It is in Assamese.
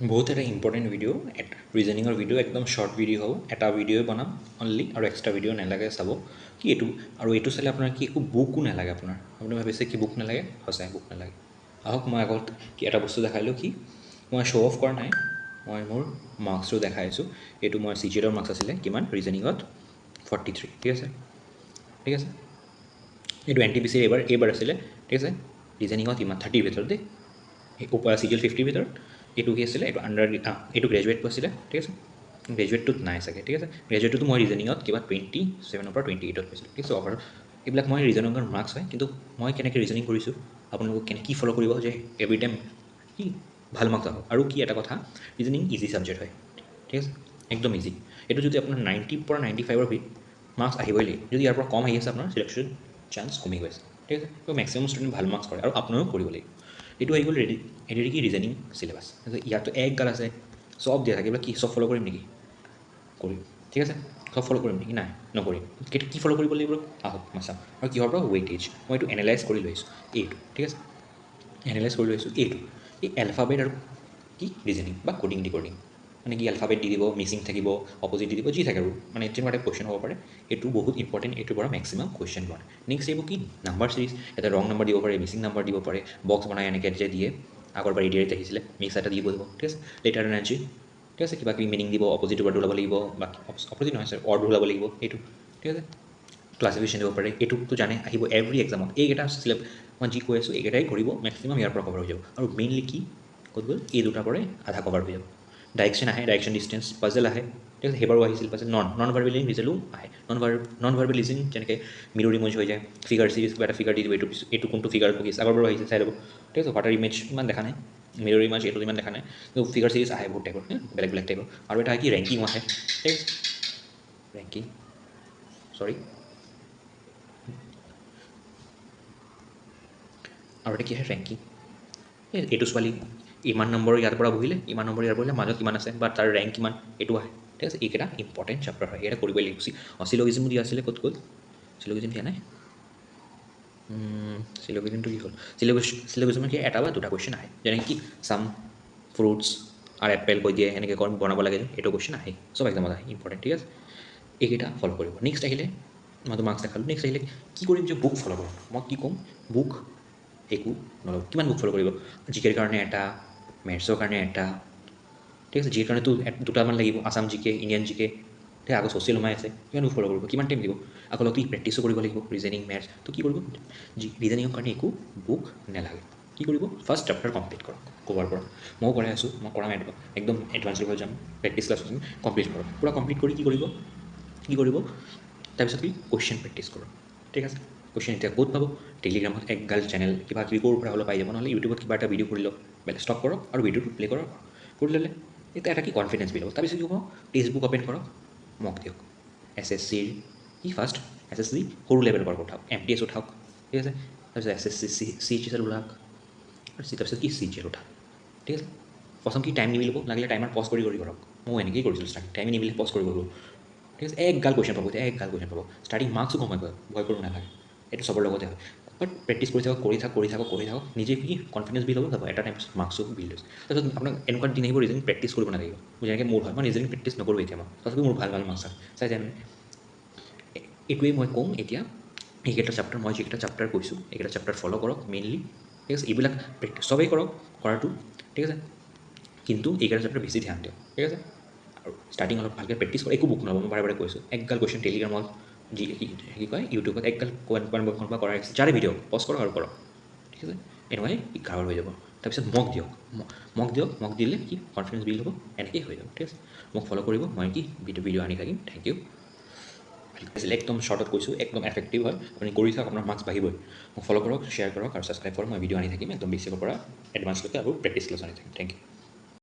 বহুত এটা ইম্পৰ্টেণ্ট ভিডিঅ' ৰিজনিঙৰ ভিডিঅ' একদম শ্বৰ্ট ভিডিঅ' হ'ব এটা ভিডিঅ'ই বনাম অনলি আৰু এক্সট্ৰা ভিডিঅ' নালাগে চাব কি এইটো আৰু এইটো চালে আপোনাৰ কি একো বুকো নালাগে আপোনাৰ আপুনি ভাবিছে কি বুক নালাগে সঁচাই বুক নালাগে আহক মই আগত কি এটা বস্তু দেখালোঁ কি মই শ্ব' অফ কৰা নাই মই মোৰ মাৰ্কছটো দেখাই আছোঁ এইটো মই চি জি এলৰ মাৰ্কছ আছিলে কিমান ৰিজনিঙত 43 ঠিক আছে ঠিক আছে এইটো এন টি পি চিৰ এইবাৰ আছিলে ঠিক আছে ৰিজনিঙত ইমান 30ৰ ভিতৰত দেই ওপৰ চি জি এল 50ৰ ভিতৰত এইটো কি আছিলে এইটো এইটো গ্ৰেজুৱেটটো আছিলে ঠিক আছে গ্ৰেজুৱেটটোত নাই চাগে ঠিক আছে গ্ৰেজুৱেটটো মই ৰিজনিঙত কিবা 27ৰ পৰা 28ত পাইছিলোঁ ঠিক আছে অভাৰ এইবিলাক মই ৰিজনিঙৰ মাৰ্কছ হয় কিন্তু মই কেনেকৈ ৰিজনিং কৰিছোঁ আপোনালোকক কি ফ'ল' কৰিব যে এভৰি টাইম কি ভাল মাৰ্কছ আহক আৰু কি এটা কথা ৰিজনিং ইজি ছাবজেক্ট হয় ঠিক আছে একদম ইজি এইটো যদি আপোনাৰ 90ৰ পৰা 95ৰ মাৰ্কছ আহিবই লাগিব যদি ইয়াৰ পৰা কম আহি আছে আপোনাৰ চিলেকশ্যন চান্স কমি গৈছে ঠিক আছে তো মেক্সিমাম ষ্টুডেণ্ট ভাল মাৰ্কছ কৰে আৰু আপোনালোকেও কৰিব লাগিব এইটো আহি গ'ল এইটো কি ৰিজনিং চিলেবাছ ইয়াতো একগাল আছে চব দিয়া থাকে এইবিলাক কি চব ফ'ল' কৰিম নেকি কৰিম ঠিক আছে চব ফ'ল' কৰিম নেকি নাই নকৰিম কি ফ'ল' কৰিব লাগিব আহক মই চাম আৰু কিহৰ পৰা ৱেইটেজ মই এইটো এনালাইজ কৰি লৈছোঁ এইটো ঠিক আছে এনালাইজ কৰি লৈছোঁ এইটো এই এলফাবেট আৰু কি ৰিজনিং বা কোডিং ডিকোডিং মানে কি এলফাবেট দি দিব মিচিং থাকিব অপজিট দি দিব যি থাকে আৰু মানে তেনেকুৱা টাইপ কুৱেশ্যন হ'ব পাৰে এইটো বহুত ইম্পৰ্টেণ্ট এইটোৰ পৰা মেক্সিমাম কুৱেশ্যন বনে নেক্সট আহিব কি নাম্বাৰ চিৰিজ এটা ৰং নাম্বাৰ দিব পাৰে মিচিং নাম্বাৰ দিব পাৰে বক্স বনাই এনেকৈ যে দিয়ে আগৰ বাৰ এডিয়াৰিত আহিছিলে মিক্স এটা দিব ঠিক আছে লেটাৰ এনাৰ্জি ঠিক আছে কিবা কিবি মিনিং দিব অপজিট ৱৰ্ড ওলাব লাগিব বা অপজিট নহয় ছাৰ ৱৰ্ড ওলাব লাগিব এইটো ঠিক আছে ক্লাছিফিকেশ্যন দিব পাৰে এইটোতো জানে আহিব এভৰি এক্সামত এইকেইটা মই যি কৈ আছোঁ এইকেইটাই কৰিব মেক্সিমাম ইয়াৰ পৰা কভাৰ হৈ যাব আৰু মেইনলি কি ক'ত গ'ল এই দুটাৰ পৰাই আধা কভাৰ হৈ যাব ডাইৰেকশ্যন আহে ডাইৰেকশ্যন ডিষ্টেঞ্চ পাজেল আহে ঠিক আছে সেইবাৰো আহিছিল পাজেল নন ভাৰ্বেল ৰিজেলো আহে নন ভাৰ্বেল ৰিজন যেনেকৈ মিৰৰ ইমেজ হৈ যায় ফিগাৰ চিৰিজ কিবা এটা ফিগাৰ দি দিব এইটো কোনটো ফিগাৰ বহি আছে আগৰ বাৰু আহিছে চাই ল'ব ঠিক আছে হোৱাটাৰ ইমেজ ইমান দেখা নাই মিৰৰ ইমেজ এইটো ইমান দেখা নাই কিন্তু ফিগাৰ চিৰিজ আহে বহুত টাইপৰ বেলেগ বেলেগ টাইপৰ আৰু এটা কি ৰেংকিঙো আহে ঠিক আছে ৰেংকিং চৰি আৰু এটা কি আহে ৰেংকিং এইটো ছোৱালী ইমান নম্বৰ ইয়াৰ পৰা বহিলে ইমান নম্বৰ ইয়াৰ বহিলে মাজত কিমান আছে বা তাৰ ৰেংক কিমান এইটো আহে ঠিক আছে এইকেইটা ইম্পৰ্টেণ্ট চেপ্টাৰ হয় এইকেইটা কৰিবই লাগিব চিলগিজিমো দিয়া আছিলে ক'ত গ'ল চিলগিজিম দিয়া নাই চিলগিজিমটো কি হ'ল চিলগিজিমত কি এটা বা দুটা কুৱেশ্যন আহে যেনেকৈ কি চাম ফ্ৰুটছ আৰু এপেল কৈ দিয়ে এনেকৈ বনাব লাগে যে এইটো কুৱেশ্যন আহে চব এক্সামত আহে ইম্পৰ্টেণ্ট ঠিক আছে এইকেইটা ফ'ল' কৰিব নেক্সট আহিলে মইতো মাৰ্কছ দেখালোঁ নেক্সট আহিলে কি কৰিম যে বুক ফ'ল' কৰোঁ মই কি ক'ম বুক একো নল'ব কিমান বুক ফ'ল' কৰিব জিকেৰ কাৰণে এটা মেথছৰ কাৰণে এটা ঠিক আছে জিকেৰ কাৰণেতো দুটামান লাগিব আছাম জিকে ইণ্ডিয়ান জিকে ঠিক আগত ছ'চিয়েল সোমাই আছে কিমান বুক ফ'ল' কৰিব কিমান টাইম দিব আকৌ লগতে প্ৰেক্টিছো কৰিব লাগিব ৰিজনিং মেথছ তো কি কৰিব ৰিজনিঙৰ কাৰণে একো বুক নালাগে কি কৰিব ফাৰ্ষ্ট চেপ্টাৰ কমপ্লিট কৰক ক'ৰবাৰ পৰা ময়ো কৰাই আছোঁ মই কৰা নাই একদম এডভান্স লেভেল যাম প্ৰেক্টিছ ক্লাছ কমপ্লিট কৰক পূৰা কমপ্লিট কৰি কি কৰিব তাৰপিছত কি কুৱেশ্যন প্ৰেক্টিছ কৰক ঠিক আছে কুৱেশ্যন এতিয়া ক'ত পাব টেলিগ্ৰামত একগাল চেনেল কিবা কিবি ক'ৰ পৰা হ'লেও পাই যাব নহ'লে ইউটিউবত কিবা এটা ভিডিঅ' কৰি লওক বেলেগ ষ্টপ কৰক আৰু ভিডিঅ'টো প্লে কৰক কৰি ল'লে এতিয়া এটা কি কনফিডেঞ্চ বিল হ'ব তাৰপিছত কি হ'ব টেক্সটবুক অ'পেন কৰক মক দিয়ক এছ এছ চিৰ কি ফাৰ্ষ্ট এছ এছ চি সৰু লেভেলৰ পৰা উঠাওক এম টি এছ উঠাওক ঠিক আছে তাৰপিছত S S C C H S L উঠাওক আৰু তাৰপিছত কি চি জি এল উঠাওক ঠিক আছে প্ৰথম কি টাইম নিমিলিব লাগিলে টাইমাৰ পজ কৰি কৰক মই এনেকৈয়ে কৰিছিলোঁ ষ্টাৰ্টিং টাইম নিমিলে পজ কৰিব ঠিক আছে একগাল কুৱেশ্যন পাব এতিয়া একগাল কুৱেশ্যন পাব ষ্টাৰ্টিং মাৰ্কছো কম হয় ভয় কৰিব নালাগে এইটো চবৰ লগতে হয় বাট প্ৰেক্টিছ কৰি থাকক নিজে কি কনফিডেঞ্চ বিল হ'ব যাব এটা টাইম মাৰ্কছো বিল হৈছে তাৰপিছত আপোনাক এনেকুৱা দিন আহিব ৰিজনিং প্ৰেক্টিছ কৰিব নালাগিব যেনেকৈ মোৰ হয় মই ৰিজনিং প্ৰেক্টিছ নকৰোঁ এতিয়া মই তথাপিও মোৰ ভাল মাৰ্কছ হয় চাই যায় এইটোৱেই মই ক'ম এতিয়া এইকেইটা চেপ্টাৰ মই যিকেইটা চেপ্টাৰ কৈছোঁ এইকেইটা চেপ্টাৰ ফ'ল' কৰক মেইনলি ঠিক আছে এইবিলাক প্ৰেক্টিছ চবেই কৰক কৰাটো ঠিক আছে কিন্তু এইকেইটা চেপ্টাৰ বেছি ধ্যান দিয়ক ঠিক আছে আৰু ষ্টাৰ্টিং অলপ ভালকৈ প্ৰেক্টিছ কৰক একো বুক নল'ব মই বাৰে কৈছোঁ একগাল কুৱেশ্যন টেলিগ্ৰামত যি কি কয় ইউটিউবত একগাল কোনোবা কৰাই আছে যাৰে ভিডিঅ' পজ কৰক আৰু কৰক ঠিক আছে এনেকুৱাই কাভাৰ হৈ যাব তাৰপিছত মক দিয়ক মক দিলে কি কনফিডেঞ্চ বিল্ড হ'ব এনেকেই হৈ যাব ঠিক আছে মোক ফ'ল' কৰিব মই কি ভিডিঅ' আনি থাকিম থেংক ইউ আছিলে একদম শ্বৰ্টত কৈছোঁ একদম এফেক্টিভ হয় আপুনি কৰি থাকক আপোনাৰ মাৰ্কছ বাঢ়িবই মোক ফ'ল' কৰক শ্বেয়াৰ কৰক আৰু ছাবস্ক্ৰাইব কৰক মই ভিডিঅ' আনি থাকিম একদম বেছিকৰ পৰা এডভান্সলৈকে আৰু প্ৰেক্টিছ ক্লাছ আনি থাকিম থেংক ইউ